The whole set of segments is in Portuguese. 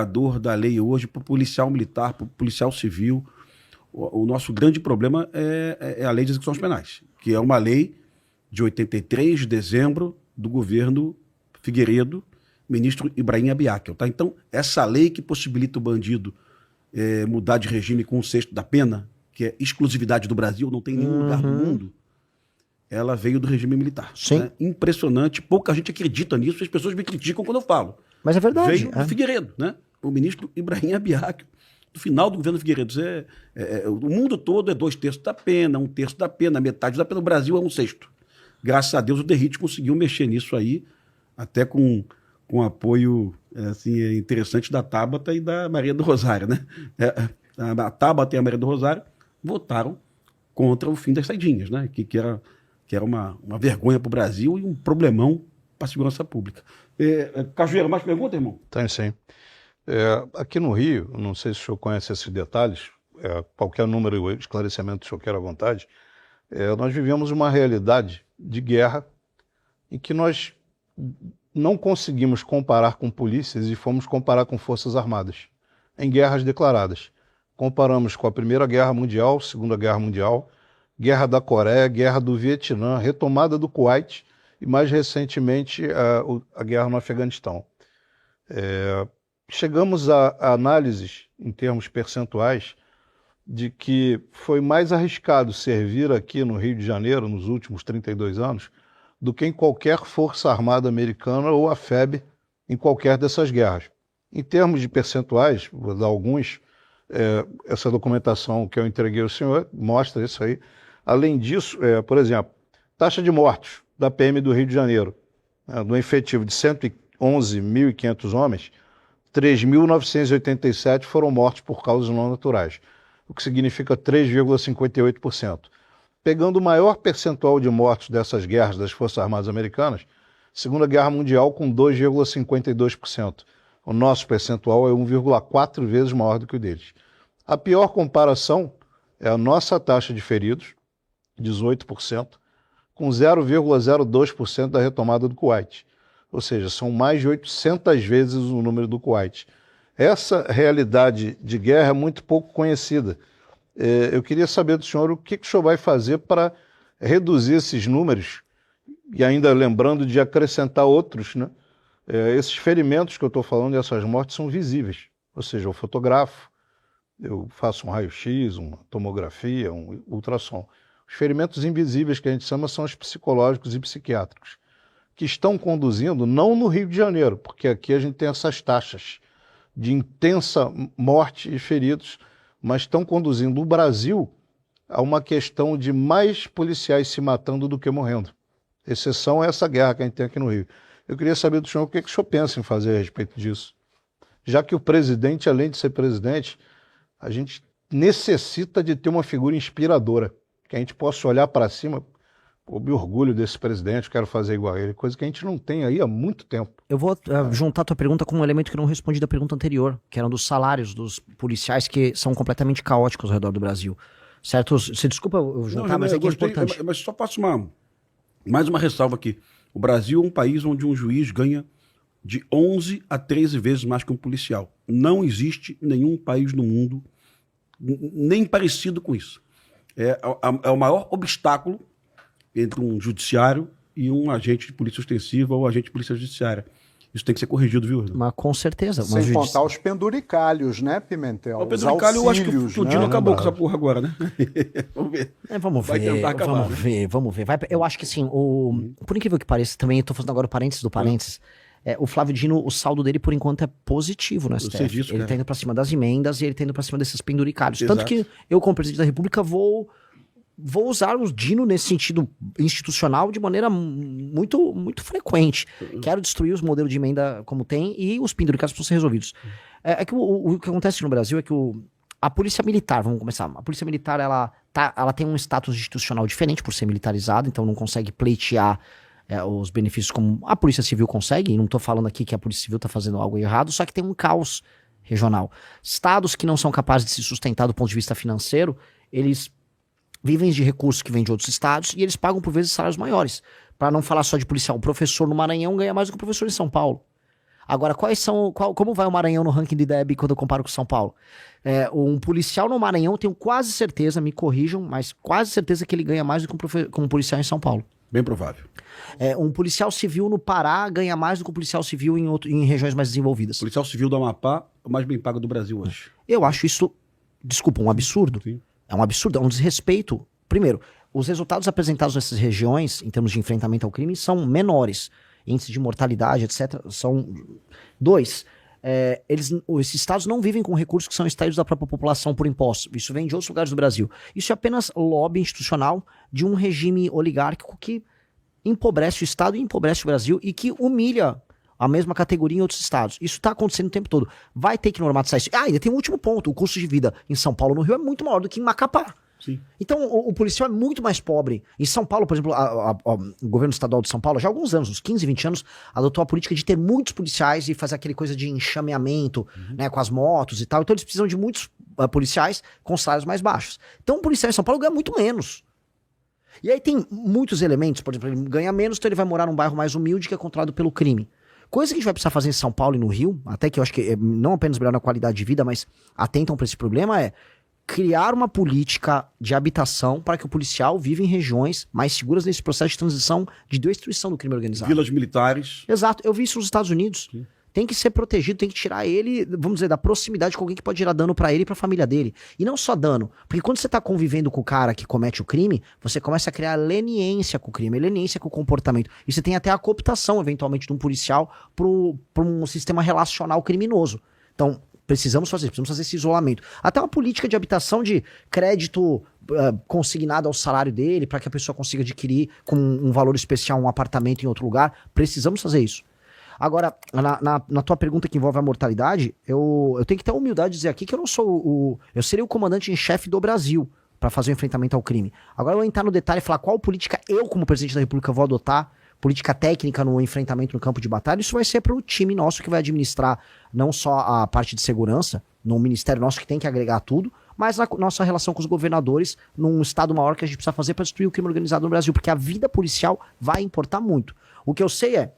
da lei hoje para o policial militar, para o policial civil. O nosso grande problema é a lei de execuções penais, que é uma lei de 83 de dezembro do governo Figueiredo, ministro Ibrahim Abiakel. Tá? Então, essa lei que possibilita o bandido mudar de regime com 1/6 da pena, que é exclusividade do Brasil, não tem nenhum lugar do mundo, ela veio do regime militar. Sim. Né? Impressionante, pouca gente acredita nisso, as pessoas me criticam quando eu falo. Mas é verdade. Veio do Figueiredo, né? O ministro Ibrahim Abiakel, no final do governo Figueiredo. O mundo todo é 2/3 da pena, 1/3 da pena, metade da pena. O Brasil é 1/6. Graças a Deus o Derrite conseguiu mexer nisso aí, até com apoio interessante da Tabata e da Maria do Rosário, né? A Tabata e a Maria do Rosário votaram contra o fim das saidinhas, né? Que era uma vergonha para o Brasil e um problemão para a segurança pública. Cajueiro, mais pergunta, irmão? Tem sim. Aqui no Rio, não sei se o senhor conhece esses detalhes, qualquer número ou esclarecimento que o senhor queira à vontade, nós vivemos uma realidade de guerra em que nós não conseguimos comparar com polícias e fomos comparar com forças armadas, em guerras declaradas. Comparamos com a Primeira Guerra Mundial, Segunda Guerra Mundial, Guerra da Coreia, Guerra do Vietnã, retomada do Kuwait e, mais recentemente, a guerra no Afeganistão. Chegamos a análises, em termos percentuais, de que foi mais arriscado servir aqui no Rio de Janeiro, nos últimos 32 anos, do que em qualquer força armada americana ou a FEB em qualquer dessas guerras. Em termos de percentuais, vou dar alguns, essa documentação que eu entreguei ao senhor mostra isso aí. Além disso, por exemplo, taxa de mortos da PM do Rio de Janeiro, do efetivo de 111.500 homens, 3.987 foram mortos por causas não naturais, o que significa 3,58%. Pegando o maior percentual de mortos dessas guerras das Forças Armadas Americanas, Segunda Guerra Mundial com 2,52%. O nosso percentual é 1,4 vezes maior do que o deles. A pior comparação é a nossa taxa de feridos, 18%, com 0,02% da retomada do Kuwait. Ou seja, são mais de 800 vezes o número do Kuwait. Essa realidade de guerra é muito pouco conhecida. Eu queria saber do senhor o que o senhor vai fazer para reduzir esses números e ainda lembrando de acrescentar outros, né? Esses ferimentos que eu estou falando e essas mortes são visíveis. Ou seja, eu fotografo, eu faço um raio-x, uma tomografia, um ultrassom. Os ferimentos invisíveis que a gente chama são os psicológicos e psiquiátricos, que estão conduzindo, não no Rio de Janeiro, porque aqui a gente tem essas taxas de intensa morte e feridos, mas estão conduzindo o Brasil a uma questão de mais policiais se matando do que morrendo. Exceção a essa guerra que a gente tem aqui no Rio. Eu queria saber do senhor o que o senhor pensa em fazer a respeito disso. Já que o presidente, além de ser presidente, a gente necessita de ter uma figura inspiradora, que a gente possa olhar para cima, me orgulho desse presidente, quero fazer igual a ele, coisa que a gente não tem aí há muito tempo. Eu vou juntar a tua pergunta com um elemento que eu não respondi da pergunta anterior, que eram dos salários dos policiais que são completamente caóticos ao redor do Brasil. Certo? Você desculpa eu juntar, não, mas é que é importante. Mas só faço mais uma ressalva aqui. O Brasil é um país onde um juiz ganha de 11 a 13 vezes mais que um policial. Não existe nenhum país no mundo nem parecido com isso. É o maior obstáculo entre um judiciário e um agente de polícia ostensiva ou agente de polícia judiciária. Isso tem que ser corrigido, viu? Mas com certeza. Sem contar os penduricalhos, né, Pimentel? O penduricalho, eu acho que o Tudino acabou com essa porra agora, né? Vamos ver. Vamos ver. Eu acho que assim, por incrível que pareça, também eu tô fazendo agora o parênteses do parênteses, o Flávio Dino, o saldo dele, por enquanto, é positivo no STF. Disso, ele tá indo pra cima das emendas e ele tá indo pra cima desses penduricalhos. Exato. Tanto que eu, como presidente da República, vou usar o Dino nesse sentido institucional de maneira muito, muito frequente. Quero destruir os modelos de emenda como tem e os penduricalhos precisam ser resolvidos. É que o que acontece no Brasil é que a polícia militar, vamos começar, a polícia militar ela tem um status institucional diferente por ser militarizada, então não consegue pleitear os benefícios como a polícia civil consegue, e não estou falando aqui que a polícia civil está fazendo algo errado, só que tem um caos regional. Estados que não são capazes de se sustentar do ponto de vista financeiro, eles vivem de recursos que vêm de outros estados e eles pagam por vezes salários maiores. Para não falar só de policial, o professor no Maranhão ganha mais do que o professor em São Paulo. Agora, como vai o Maranhão no ranking do IDEB quando eu comparo com São Paulo? Um policial no Maranhão, tenho quase certeza, me corrijam, mas quase certeza que ele ganha mais do que um policial em São Paulo. Bem provável. Um policial civil no Pará ganha mais do que um policial civil em regiões mais desenvolvidas. O policial civil do Amapá é o mais bem pago do Brasil hoje. Eu acho isso, desculpa, um absurdo. Sim. É um absurdo, é um desrespeito. Primeiro, os resultados apresentados nessas regiões, em termos de enfrentamento ao crime, são menores. Índice de mortalidade, etc. são... 2. Esses estados não vivem com recursos que são extraídos da própria população por impostos. Isso vem de outros lugares do Brasil. Isso é apenas lobby institucional de um regime oligárquico que empobrece o estado e empobrece o Brasil e que humilha a mesma categoria em outros estados. Isso está acontecendo o tempo todo. Vai ter que normatizar isso. Ainda tem um último ponto. O custo de vida em São Paulo, no Rio, é muito maior do que em Macapá. Sim. Então, o policial é muito mais pobre. Em São Paulo, por exemplo, o governo estadual de São Paulo, já há alguns anos, uns 15, 20 anos, adotou a política de ter muitos policiais e fazer aquele coisa de enxameamento, né, com as motos e tal. Então, eles precisam de muitos policiais com salários mais baixos. Então, o policial em São Paulo ganha muito menos. E aí tem muitos elementos, por exemplo, ele ganha menos, então ele vai morar num bairro mais humilde que é controlado pelo crime. Coisa que a gente vai precisar fazer em São Paulo e no Rio, até que eu acho que não apenas melhorar a qualidade de vida, mas atentam para esse problema, é criar uma política de habitação para que o policial viva em regiões mais seguras nesse processo de transição de destruição do crime organizado. Vilas militares. Exato, eu vi isso nos Estados Unidos. Sim. Tem que ser protegido, tem que tirar ele, vamos dizer, da proximidade com alguém que pode gerar dano pra ele e pra família dele. E não só dano, porque quando você tá convivendo com o cara que comete o crime, você começa a criar leniência com o crime, leniência com o comportamento. E você tem até a cooptação, eventualmente, de um policial pra um sistema relacional criminoso. Então, precisamos fazer esse isolamento. Até uma política de habitação de crédito consignado ao salário dele, para que a pessoa consiga adquirir com um valor especial um apartamento em outro lugar. Precisamos fazer isso. Agora, na tua pergunta que envolve a mortalidade, eu tenho que ter a humildade de dizer aqui que eu não sou eu seria o comandante em chefe do Brasil para fazer o enfrentamento ao crime. Agora eu vou entrar no detalhe e falar qual política eu, como presidente da República, vou adotar, política técnica no enfrentamento no campo de batalha. Isso vai ser para o time nosso que vai administrar não só a parte de segurança, no ministério nosso que tem que agregar tudo, mas na nossa relação com os governadores, num estado maior que a gente precisa fazer para destruir o crime organizado no Brasil, porque a vida policial vai importar muito. O que eu sei é,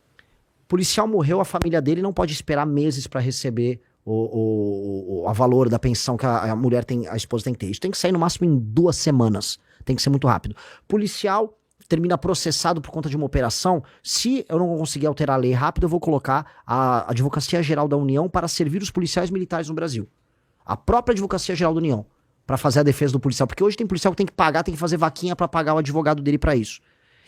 policial morreu, a família dele não pode esperar meses para receber a valor da pensão que a mulher tem, a esposa tem que ter. Isso tem que sair no máximo em 2 semanas. Tem que ser muito rápido. Policial termina processado por conta de uma operação. Se eu não conseguir alterar a lei rápido, eu vou colocar a Advocacia Geral da União para servir os policiais militares no Brasil. A própria Advocacia Geral da União, para fazer a defesa do policial. Porque hoje tem policial que tem que pagar, tem que fazer vaquinha para pagar o advogado dele para isso.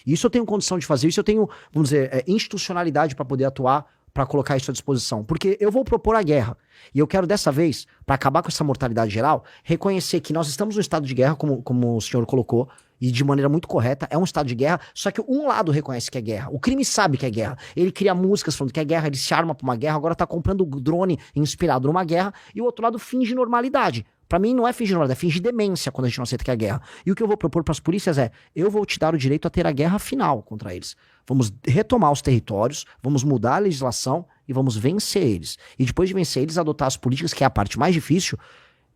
Isso eu tenho condição de fazer, isso eu tenho, vamos dizer, institucionalidade para poder atuar, para colocar isso à disposição. Porque eu vou propor a guerra. E eu quero dessa vez, para acabar com essa mortalidade geral, reconhecer que nós estamos num estado de guerra, como o senhor colocou, e de maneira muito correta, é um estado de guerra, só que um lado reconhece que é guerra. O crime sabe que é guerra. Ele cria músicas falando que é guerra, ele se arma para uma guerra, agora tá comprando drone inspirado numa guerra, e o outro lado finge normalidade. Pra mim não é fingir normalidade, é fingir demência quando a gente não aceita que é guerra. E o que eu vou propor pras polícias é, eu vou te dar o direito a ter a guerra final contra eles. Vamos retomar os territórios, vamos mudar a legislação e vamos vencer eles. E depois de vencer eles, adotar as políticas, que é a parte mais difícil,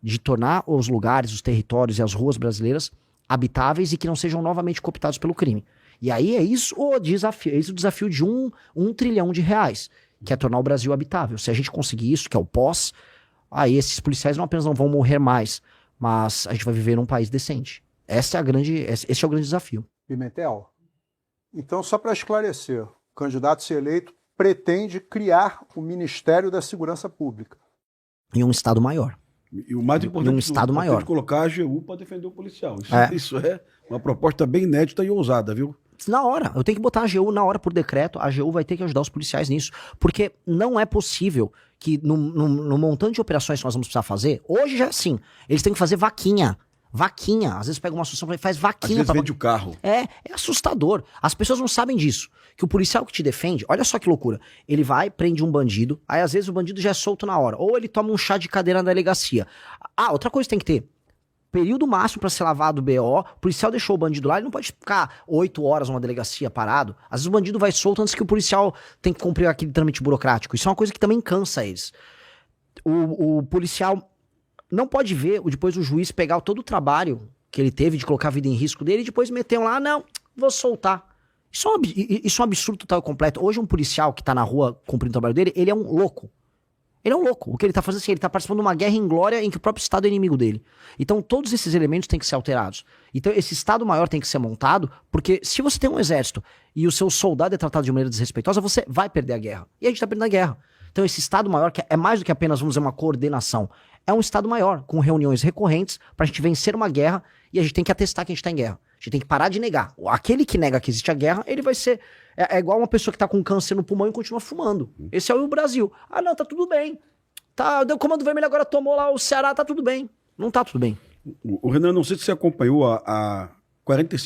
de tornar os lugares, os territórios e as ruas brasileiras habitáveis e que não sejam novamente cooptados pelo crime. E aí é isso o desafio, é isso o desafio de um trilhão de reais, que é tornar o Brasil habitável. Se a gente conseguir isso, que é o pós, aí esses policiais não apenas não vão morrer mais, mas a gente vai viver num país decente. Esse é o grande desafio. Pimentel, então só para esclarecer, o candidato a ser eleito pretende criar o Ministério da Segurança Pública. Em um estado maior. E o mais importante, um estado maior. É colocar a AGU para defender o policial. Isso é uma proposta bem inédita e ousada, viu? Na hora, eu tenho que botar a AGU na hora por decreto, a AGU vai ter que ajudar os policiais nisso, porque não é possível que no montante de operações que nós vamos precisar fazer, hoje já é assim, eles têm que fazer vaquinha, às vezes pega uma associação e faz vaquinha. Às vezes vende o carro. É assustador, as pessoas não sabem disso, que o policial que te defende, olha só que loucura, ele vai, prende um bandido, aí às vezes o bandido já é solto na hora, ou ele toma um chá de cadeira na delegacia. Outra coisa que tem que ter, período máximo pra ser lavado o BO, o policial deixou o bandido lá, ele não pode ficar 8 horas numa delegacia parado. Às vezes o bandido vai solto antes que o policial tem que cumprir aquele trâmite burocrático. Isso é uma coisa que também cansa eles. O policial não pode ver depois o juiz pegar todo o trabalho que ele teve de colocar a vida em risco dele e depois meter lá, não, vou soltar. Isso é um absurdo total e completo. Hoje um policial que tá na rua cumprindo o trabalho dele, ele é um louco. Ele é um louco. O que ele tá fazendo assim, ele tá participando de uma guerra inglória em que o próprio Estado é inimigo dele. Então todos esses elementos têm que ser alterados. Então esse Estado maior tem que ser montado, porque se você tem um exército e o seu soldado é tratado de maneira desrespeitosa, você vai perder a guerra. E a gente tá perdendo a guerra. Então esse Estado maior, que é mais do que apenas, vamos dizer, uma coordenação, é um Estado maior, com reuniões recorrentes pra gente vencer uma guerra, e a gente tem que atestar que a gente tá em guerra. A gente tem que parar de negar. Aquele que nega que existe a guerra, ele vai ser... É igual uma pessoa que tá com câncer no pulmão e continua fumando. Esse é o Brasil. Ah, não, tá tudo bem. Tá, o Comando Vermelho agora tomou lá o Ceará, tá tudo bem. Não tá tudo bem. O Renan, não sei se você acompanhou há 45